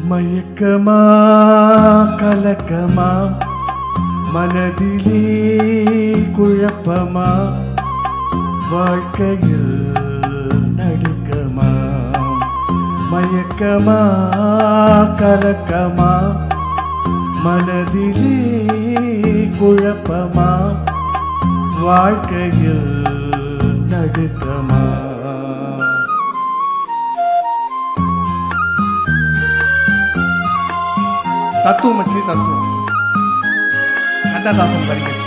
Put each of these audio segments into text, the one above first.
மயக்கமா கலக்கமா மனதிலே குழப்பமா வாழ்க்கையில் நடுக்கமா மயக்கமா கலக்கமா மனதிலே குழப்பமா வாழ்க்கையில் நடுக்கமா. தத்துவம் மச்சி தத்துவம் கண்ணதாசன் வரிகள்.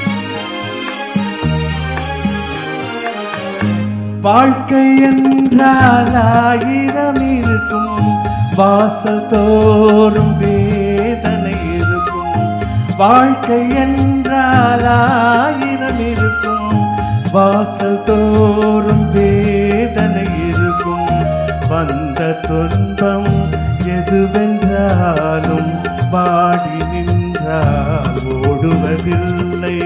வாழ்க்கை என்றால் ஆயிரம் இருக்கும், வாசல் தோறும் வேதனை இருக்கும். வாழ்க்கை என்றால் ஆயிரம் இருக்கும், வாசல் தோறும் வேதனை இருக்கும். வந்த துன்பம் எதுவென்றாலும் வாடி நின்றால் ஓடுவதில்லை,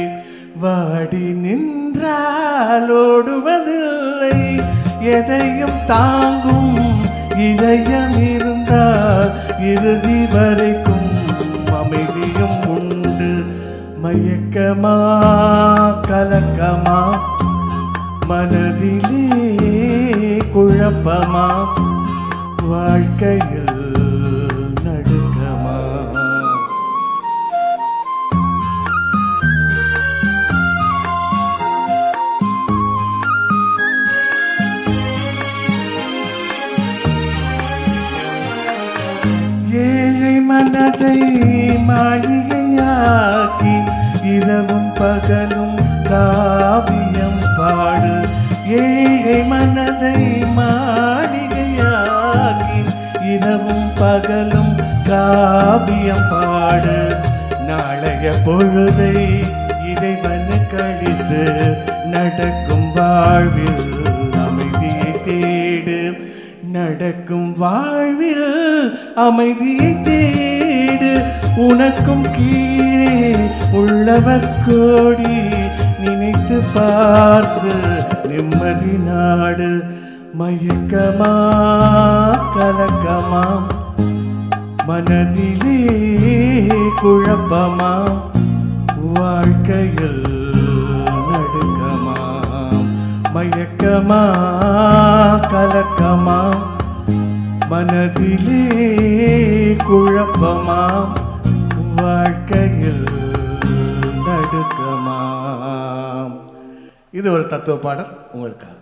வாடி நின்றால் ஓடுவதில்லை. எதையும் தாங்கும் இதயம் இருந்தால் இறுதி வரைக்கும் அமைதியும் உண்டு. மயக்கமா கலக்கமா மனதிலே குழப்பமா வாழ்க்கையில் நடுக்கமா. ஏழை மனதை மாளிகையாக்கி இரவும் பகலும் காவியம் பாடு. ஏழை மனதை மாளிகையாக்கி இரவும் பகலும் காவியம் பாடு. நாளைய பொழுதை இறைவனு கழித்து நடக்கும் வாழ்வில் அமைதியை தேடு. நடக்கும் வாழ்வில் அமைதியை தேடு. உனக்கும் கீழே உள்ளவர் கோடி, நினைத்து பார்த்து நிம்மதி நாடு. மயக்கமா கலக்கமா மனதிலே குழப்பமா வாழ்க்கையில் நடுக்கமா. மயக்கமா கலக்கமா மனதிலே குழப்பமா வாழ்க்கையில் நடுக்கமா. இது ஒரு தத்துவ பாடல் உங்களுக்காக.